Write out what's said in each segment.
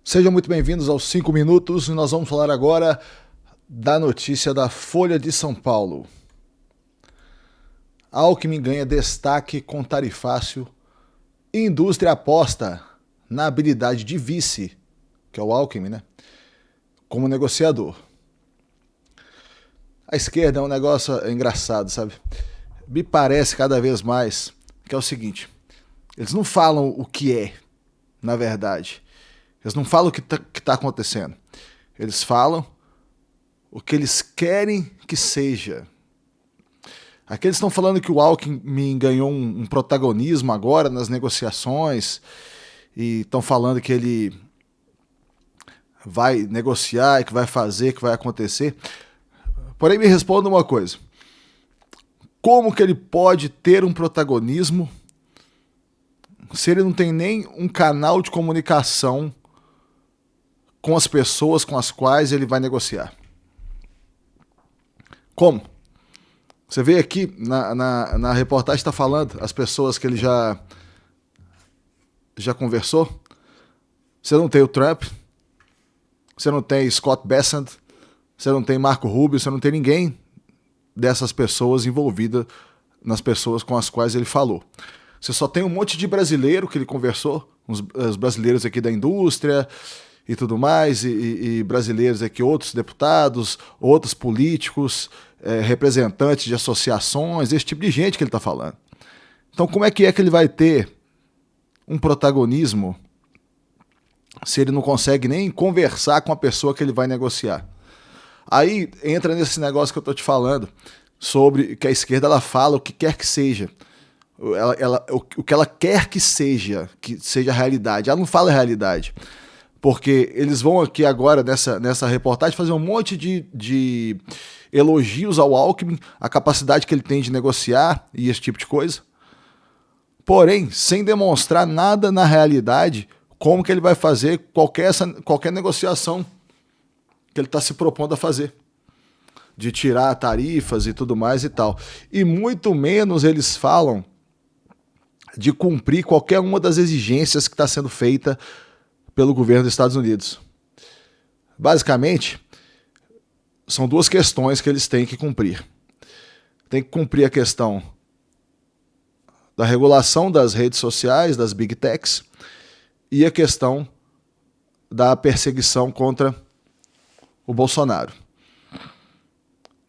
Sejam muito bem-vindos aos 5 minutos e nós vamos falar agora da notícia da Folha de São Paulo. Alckmin ganha destaque com tarifácio e indústria aposta na habilidade de vice, que é o Alckmin, né? Como negociador. A esquerda é um negócio engraçado, sabe? Me parece cada vez mais que é o seguinte: eles não falam o que é, na verdade. Eles não falam o que tá acontecendo. Eles falam o que eles querem que seja. Aqui eles estão falando que o Alckmin ganhou um protagonismo agora nas negociações e estão falando que ele vai negociar, que vai fazer, que vai acontecer. Porém, me responda uma coisa. Como que ele pode ter um protagonismo se ele não tem nem um canal de comunicação com as pessoas com as quais ele vai negociar? Como? Você vê aqui na reportagem, está falando as pessoas que ele já conversou. Você não tem o Trump, você não tem Scott Bessent, você não tem Marco Rubio, você não tem ninguém dessas pessoas envolvida nas pessoas com as quais ele falou. Você só tem um monte de brasileiro que ele conversou, os brasileiros aqui da indústria e tudo mais, e brasileiros aqui, outros deputados, outros políticos, representantes de associações, esse tipo de gente que ele está falando. Então como é que ele vai ter um protagonismo se ele não consegue nem conversar com a pessoa que ele vai negociar? Aí entra nesse negócio que eu estou te falando, sobre que a esquerda ela fala o que quer que seja. O que ela quer que seja a realidade. Ela não fala a realidade. Porque eles vão aqui agora, nessa reportagem, fazer um monte de elogios ao Alckmin, a capacidade que ele tem de negociar e esse tipo de coisa. Porém, sem demonstrar nada na realidade, como que ele vai fazer qualquer negociação que ele está se propondo a fazer. De tirar tarifas e tudo mais e tal. E muito menos eles falam de cumprir qualquer uma das exigências que está sendo feita pelo governo dos Estados Unidos. Basicamente, são duas questões que eles têm que cumprir. Tem que cumprir a questão da regulação das redes sociais, das big techs, e a questão da perseguição contra o Bolsonaro.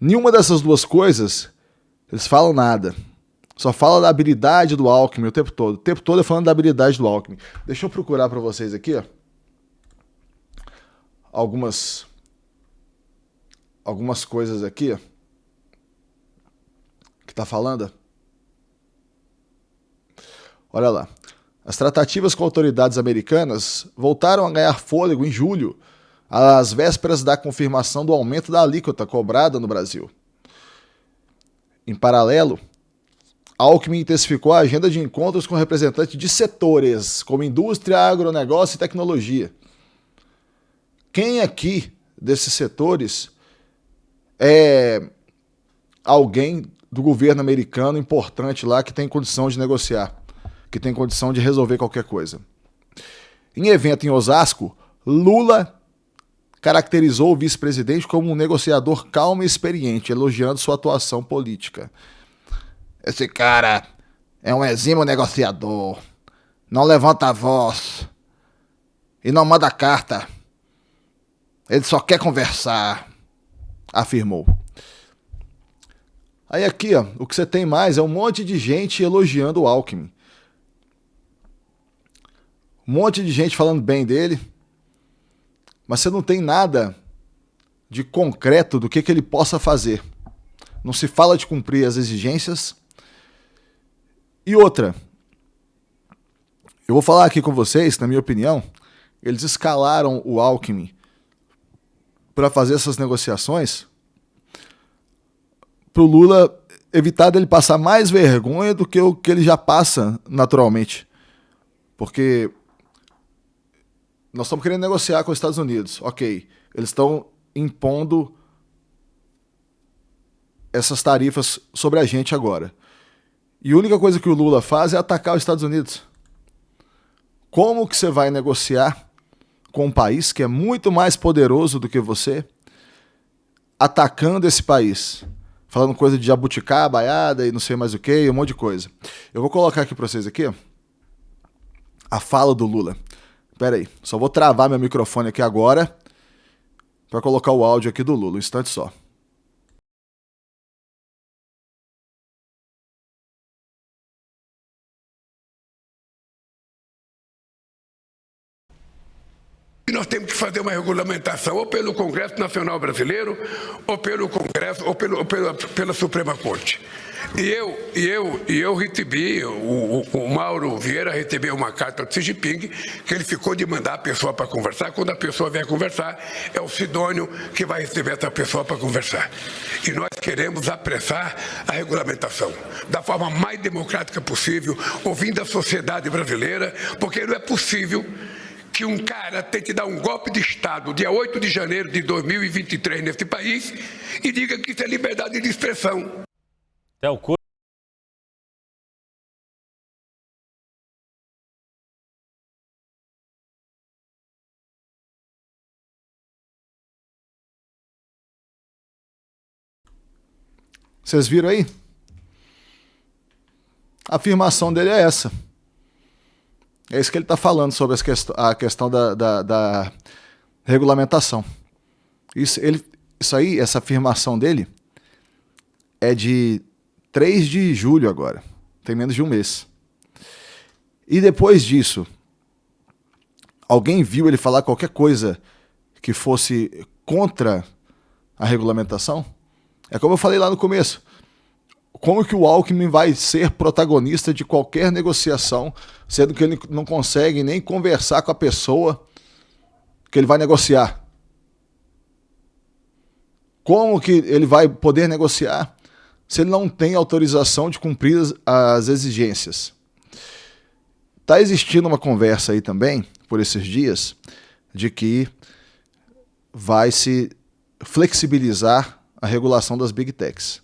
Nenhuma dessas duas coisas, eles falam nada. Só fala da habilidade do Alckmin o tempo todo. O tempo todo é falando da habilidade do Alckmin. Deixa eu procurar para vocês aqui, ó, algumas coisas aqui, ó, que tá falando. Olha lá. As tratativas com autoridades americanas voltaram a ganhar fôlego em julho, às vésperas da confirmação do aumento da alíquota cobrada no Brasil. Em paralelo, Alckmin intensificou a agenda de encontros com representantes de setores como indústria, agronegócio e tecnologia. Quem aqui desses setores é alguém do governo americano importante lá que tem condição de negociar, que tem condição de resolver qualquer coisa? Em evento em Osasco, Lula caracterizou o vice-presidente como um negociador calmo e experiente, elogiando sua atuação política. Esse cara é um exímio negociador, não levanta a voz e não manda carta. Ele só quer conversar, afirmou. Aí aqui, ó, o que você tem mais é um monte de gente elogiando o Alckmin. Um monte de gente falando bem dele, mas você não tem nada de concreto do que ele possa fazer. Não se fala de cumprir as exigências. E outra, eu vou falar aqui com vocês, na minha opinião, eles escalaram o Alckmin para fazer essas negociações para o Lula evitar dele passar mais vergonha do que o que ele já passa naturalmente. Porque nós estamos querendo negociar com os Estados Unidos. Ok, eles estão impondo essas tarifas sobre a gente agora. E a única coisa que o Lula faz é atacar os Estados Unidos. Como que você vai negociar com um país que é muito mais poderoso do que você, atacando esse país, falando coisa de jabuticaba, baiada e não sei mais o que, um monte de coisa. Eu vou colocar aqui para vocês aqui, ó, a fala do Lula. Pera aí, só vou travar meu microfone aqui agora para colocar o áudio aqui do Lula, um instante só. E nós temos que fazer uma regulamentação ou pelo Congresso Nacional Brasileiro, ou pelo Congresso, ou pela Suprema Corte. E eu recebi, o Mauro Vieira recebeu uma carta do Xi Jinping, que ele ficou de mandar a pessoa para conversar. Quando a pessoa vier conversar, é o Sidônio que vai receber essa pessoa para conversar. E nós queremos apressar a regulamentação da forma mais democrática possível, ouvindo a sociedade brasileira, porque não é possível que um cara tente dar um golpe de Estado dia 8 de janeiro de 2023 nesse país e diga que isso é liberdade de expressão. Vocês viram aí? A afirmação dele é essa. É isso que ele está falando sobre a questão da regulamentação. Essa afirmação dele é de 3 de julho agora. Tem menos de um mês. E depois disso, alguém viu ele falar qualquer coisa que fosse contra a regulamentação? É como eu falei lá no começo. Como que o Alckmin vai ser protagonista de qualquer negociação, sendo que ele não consegue nem conversar com a pessoa que ele vai negociar? Como que ele vai poder negociar se ele não tem autorização de cumprir as exigências? Está existindo uma conversa aí também, por esses dias, de que vai se flexibilizar a regulação das Big Techs.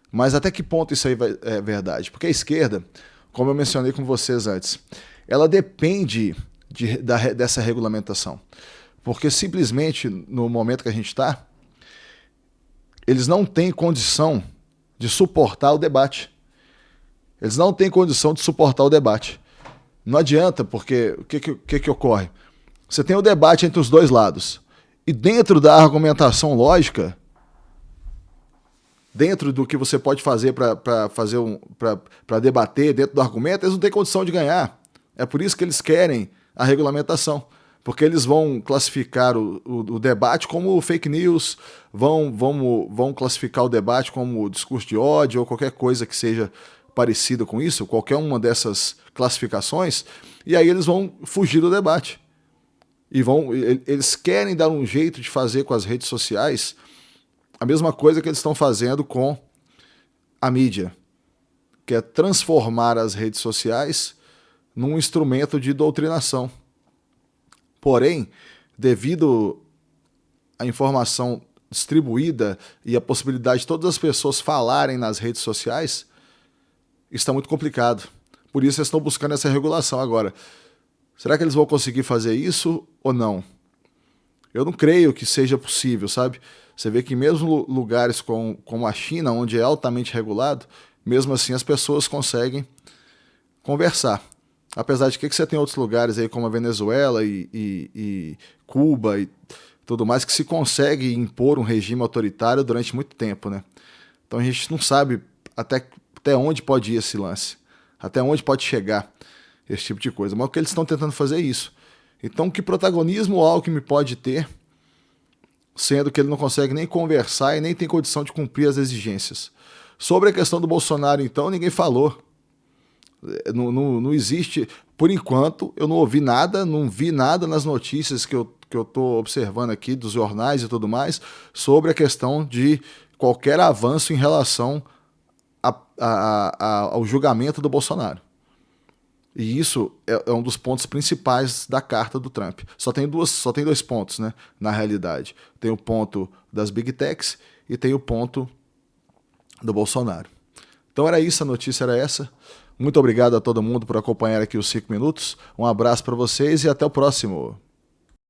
Mas até que ponto isso aí é verdade? Porque a esquerda, como eu mencionei com vocês antes, ela depende dessa regulamentação. Porque simplesmente, no momento que a gente está, eles não têm condição de suportar o debate. Eles não têm condição de suportar o debate. Não adianta, porque o que ocorre? Você tem o debate entre os dois lados. E dentro da argumentação lógica, dentro do que você pode fazer para debater, dentro do argumento, eles não têm condição de ganhar. É por isso que eles querem a regulamentação, porque eles vão classificar o debate como fake news, vão classificar o debate como discurso de ódio ou qualquer coisa que seja parecida com isso, qualquer uma dessas classificações, e aí eles vão fugir do debate. Eles querem dar um jeito de fazer com as redes sociais a mesma coisa que eles estão fazendo com a mídia, que é transformar as redes sociais num instrumento de doutrinação. Porém, devido à informação distribuída e a possibilidade de todas as pessoas falarem nas redes sociais, está muito complicado. Por isso eles estão buscando essa regulação agora. Será que eles vão conseguir fazer isso ou não? Eu não creio que seja possível, sabe? Você vê que mesmo lugares como a China, onde é altamente regulado, mesmo assim as pessoas conseguem conversar. Apesar de que você tem outros lugares aí como a Venezuela e Cuba e tudo mais, que se consegue impor um regime autoritário durante muito tempo, né? Então a gente não sabe até onde pode ir esse lance, até onde pode chegar esse tipo de coisa. Mas o que eles estão tentando fazer é isso. Então que protagonismo o Alckmin pode ter, sendo que ele não consegue nem conversar e nem tem condição de cumprir as exigências? Sobre a questão do Bolsonaro, então, ninguém falou. Não existe, por enquanto, eu não ouvi nada, não vi nada nas notícias que eu estou observando aqui, dos jornais e tudo mais, sobre a questão de qualquer avanço em relação ao julgamento do Bolsonaro. E isso é um dos pontos principais da carta do Trump. Só tem dois pontos, né, na realidade. Tem o ponto das Big Techs e tem o ponto do Bolsonaro. Então era isso, a notícia era essa. Muito obrigado a todo mundo por acompanhar aqui os 5 minutos. Um abraço para vocês e até o próximo.